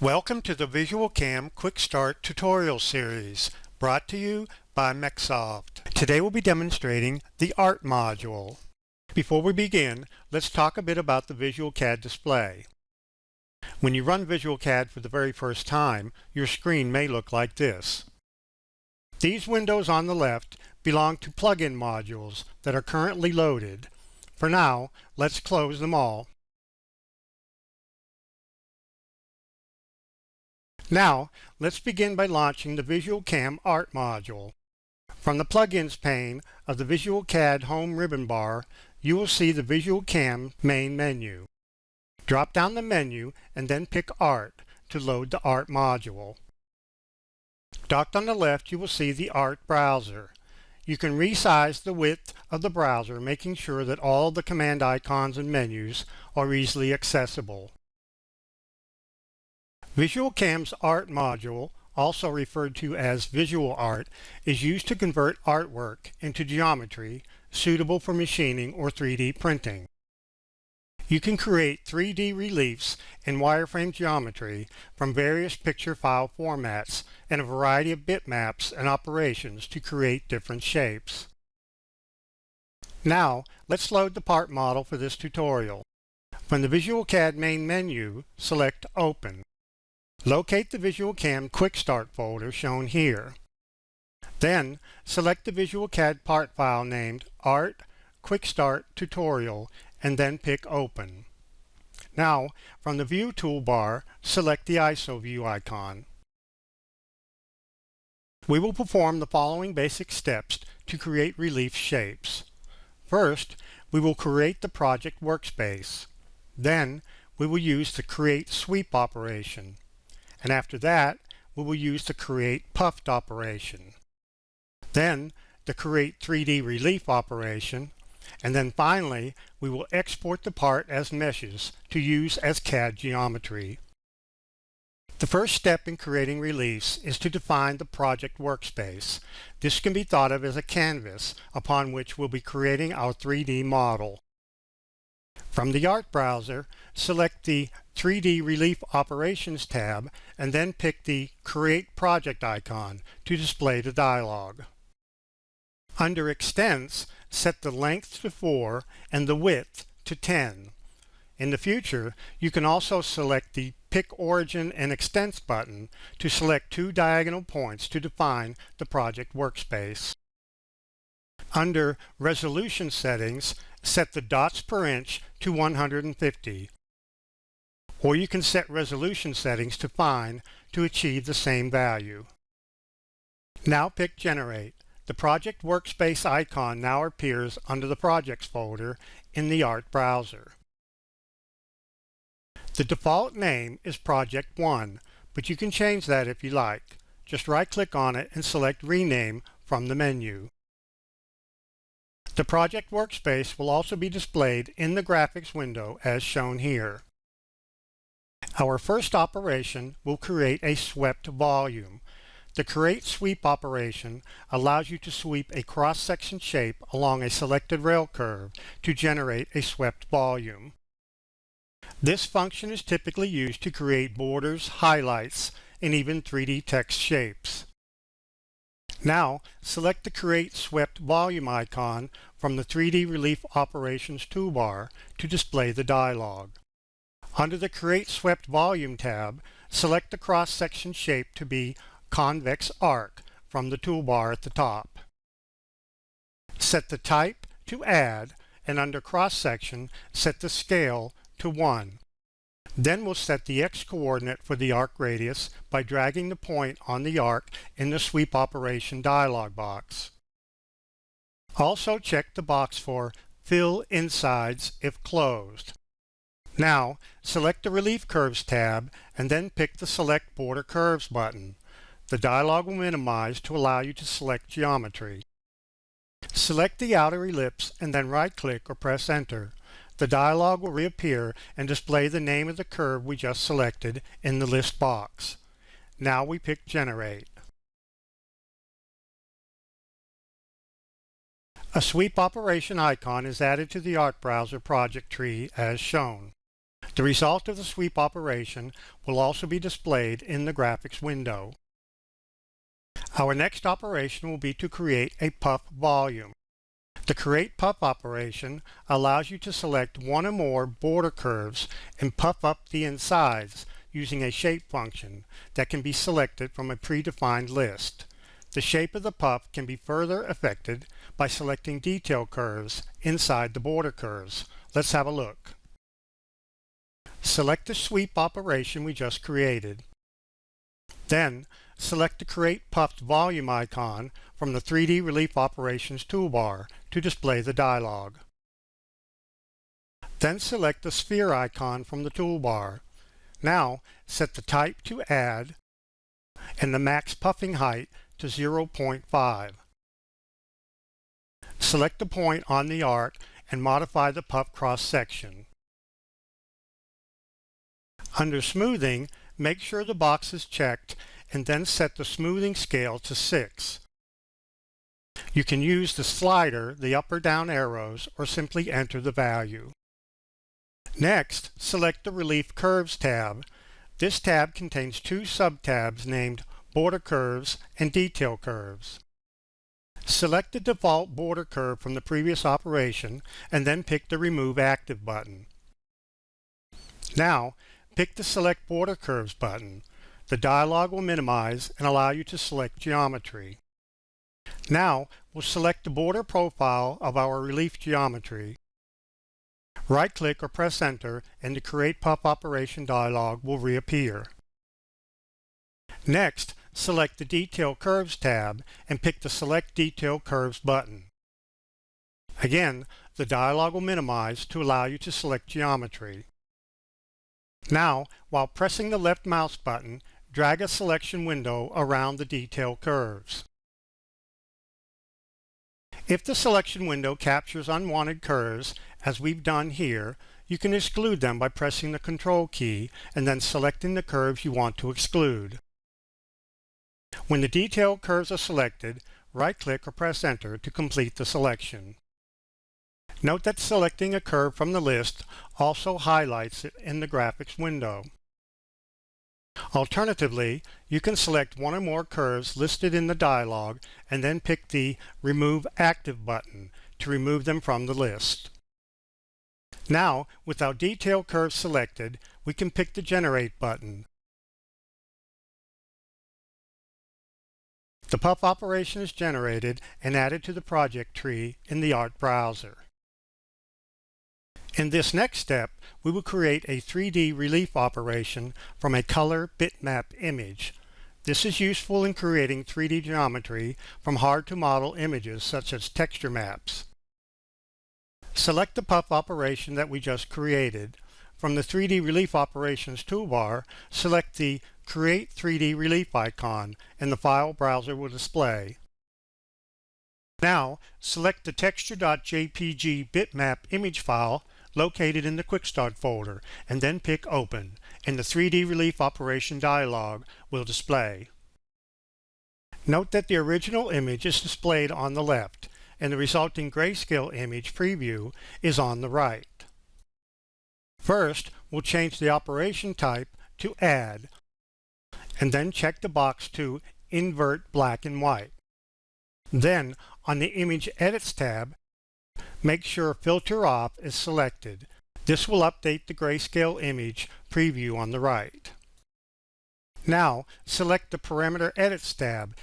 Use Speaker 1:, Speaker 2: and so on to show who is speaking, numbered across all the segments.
Speaker 1: Welcome to the VisualCAM Quick Start tutorial series, brought to you by MecSoft. Today we'll be demonstrating the ART module. Before we begin, let's talk a bit about the VisualCAD display. When you run VisualCAD for the very first time, your screen may look like this. These windows on the left belong to plugin modules that are currently loaded. For now, let's close them all. Now, let's begin by launching the VisualCAM-ART module. From the Plugins pane of the VisualCAD Home ribbon bar, you will see the VisualCAM main menu. Drop down the menu and then pick ART to load the ART module. Docked on the left, you will see the ART browser. You can resize the width of the browser, making sure that all the command icons and menus are easily accessible. VisualCAM's ART module, also referred to as VisualArt, is used to convert artwork into geometry suitable for machining or 3D printing. You can create 3D reliefs in wireframe geometry from various picture file formats and a variety of bitmaps and operations to create different shapes. Now, let's load the part model for this tutorial. From the VisualCAD main menu, select Open. Locate the VisualCAM Quick Start folder shown here. Then, select the VisualCAD part file named ART Quick Start Tutorial and then pick Open. Now, from the View toolbar, select the ISO view icon. We will perform the following basic steps to create relief shapes. First, we will create the project workspace. Then, we will use the Create Sweep operation. And after that, we will use the Create Puffed operation. Then, the Create 3D Relief operation. And then finally, we will export the part as meshes to use as CAD geometry. The first step in creating reliefs is to define the project workspace. This can be thought of as a canvas upon which we'll be creating our 3D model. From the ART browser, select the 3D Relief Operations tab and then pick the Create Project icon to display the dialog. Under Extents, set the length to 4 and the width to 10. In the future, you can also select the Pick Origin and Extents button to select two diagonal points to define the project workspace. Under Resolution Settings, set the dots per inch to 150. Or you can set resolution settings to fine to achieve the same value. Now pick Generate. The project workspace icon now appears under the Projects folder in the ART browser. The default name is Project 1, but you can change that if you like. Just right-click on it and select Rename from the menu. The project workspace will also be displayed in the graphics window as shown here. Our first operation will create a swept volume. The Create Sweep operation allows you to sweep a cross-section shape along a selected rail curve to generate a swept volume. This function is typically used to create borders, highlights, and even 3D text shapes. Now, select the Create Swept Volume icon from the 3D Relief Operations toolbar to display the dialog. Under the Create Swept Volume tab, select the cross-section shape to be Convex Arc from the toolbar at the top. Set the type to Add, and under Cross-Section, set the scale to 1. Then we'll set the X-coordinate for the arc radius by dragging the point on the arc in the Sweep Operation dialog box. Also check the box for Fill Insides if closed. Now, select the Relief Curves tab and then pick the Select Border Curves button. The dialog will minimize to allow you to select geometry. Select the outer ellipse and then right-click or press Enter. The dialog will reappear and display the name of the curve we just selected in the list box. Now we pick Generate. A sweep operation icon is added to the ART browser project tree as shown. The result of the sweep operation will also be displayed in the graphics window. Our next operation will be to create a puff volume. The Create Puff operation allows you to select one or more border curves and puff up the insides using a shape function that can be selected from a predefined list. The shape of the puff can be further affected by selecting detail curves inside the border curves. Let's have a look. Select the sweep operation we just created. Then, select the Create Puffed Volume icon from the 3D Relief Operations toolbar to display the dialog. Then select the Sphere icon from the toolbar. Now, set the type to Add and the max puffing height to 0.5. Select the point on the arc and modify the puff cross-section. Under Smoothing, make sure the box is checked and then set the smoothing scale to 6. You can use the slider, the up or down arrows, or simply enter the value. Next, select the Relief Curves tab. This tab contains two sub-tabs named Border Curves and Detail Curves. Select the default border curve from the previous operation and then pick the Remove Active button. Now, pick the Select Border Curves button. The dialog will minimize and allow you to select geometry. Now, we'll select the border profile of our relief geometry. Right-click or press Enter and the Create Puff operation dialog will reappear. Next, select the Detail Curves tab and pick the Select Detail Curves button. Again, the dialog will minimize to allow you to select geometry. Now, while pressing the left mouse button, drag a selection window around the detail curves. If the selection window captures unwanted curves, as we've done here, you can exclude them by pressing the Control key and then selecting the curves you want to exclude. When the detail curves are selected, right-click or press Enter to complete the selection. Note that selecting a curve from the list also highlights it in the graphics window. Alternatively, you can select one or more curves listed in the dialog and then pick the Remove Active button to remove them from the list. Now, with our detail curve selected, we can pick the Generate button. The puff operation is generated and added to the project tree in the ART browser. In this next step, we will create a 3D relief operation from a color bitmap image. This is useful in creating 3D geometry from hard-to-model images such as texture maps. Select the puff operation that we just created. From the 3D Relief Operations toolbar, select the Create 3D Relief icon and the file browser will display. Now, select the texture.jpg bitmap image file located in the Quick Start folder and then pick Open, and the 3D Relief Operation dialog will display. Note that the original image is displayed on the left and the resulting grayscale image preview is on the right. First, we'll change the operation type to Add, and then check the box to Invert Black and White. Then, on the Image Edits tab, make sure Filter Off is selected. This will update the grayscale image preview on the right. Now, select the Parameter Edits tab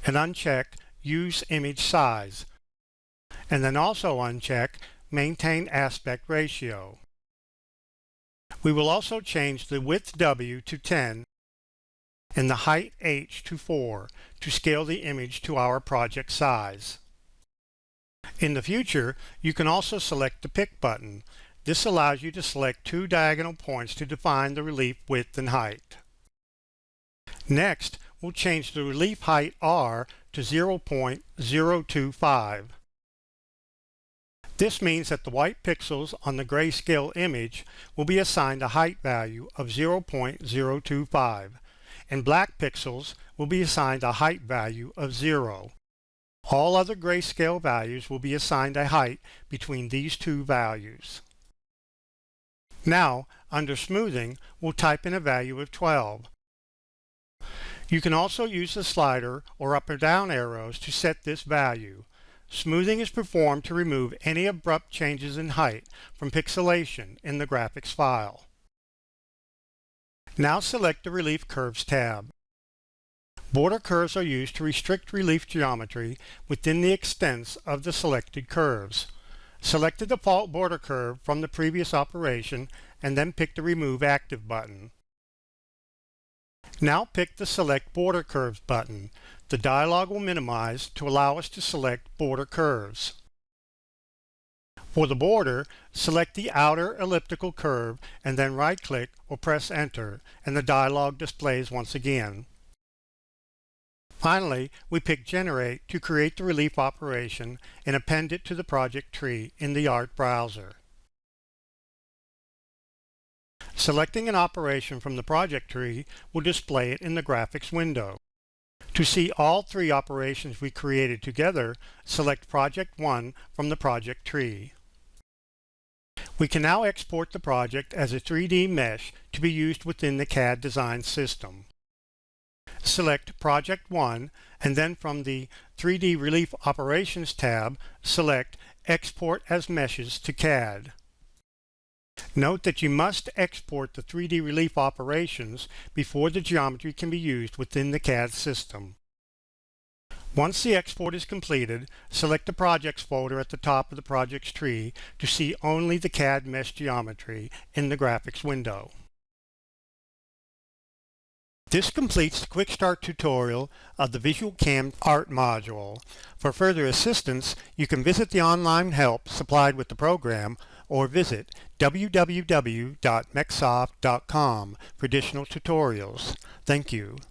Speaker 1: and uncheck Use Image Size, and then also uncheck Maintain Aspect Ratio. We will also change the width W to 10 and the height H to 4 to scale the image to our project size. In the future, you can also select the Pick button. This allows you to select two diagonal points to define the relief width and height. Next, we'll change the relief height R to 0.025. This means that the white pixels on the grayscale image will be assigned a height value of 0.025, and black pixels will be assigned a height value of 0. All other grayscale values will be assigned a height between these two values. Now, under Smoothing, we'll type in a value of 12. You can also use the slider or up or down arrows to set this value. Smoothing is performed to remove any abrupt changes in height from pixelation in the graphics file. Now select the Relief Curves tab. Border curves are used to restrict relief geometry within the extents of the selected curves. Select the default border curve from the previous operation and then pick the Remove Active button. Now pick the Select Border Curves button. The dialog will minimize to allow us to select border curves. For the border, select the outer elliptical curve and then right-click or press Enter, and the dialog displays once again. Finally, we pick Generate to create the relief operation and append it to the project tree in the ART browser. Selecting an operation from the project tree will display it in the graphics window. To see all three operations we created together, select Project 1 from the project tree. We can now export the project as a 3D mesh to be used within the CAD design system. Select Project 1 and then from the 3D Relief Operations tab, select Export as Meshes to CAD. Note that you must export the 3D relief operations before the geometry can be used within the CAD system. Once the export is completed, select the Projects folder at the top of the project's tree to see only the CAD mesh geometry in the graphics window. This completes the Quick Start tutorial of the VisualCAM-ART module. For further assistance, you can visit the online help supplied with the program or visit www.mecsoft.com for additional tutorials. Thank you.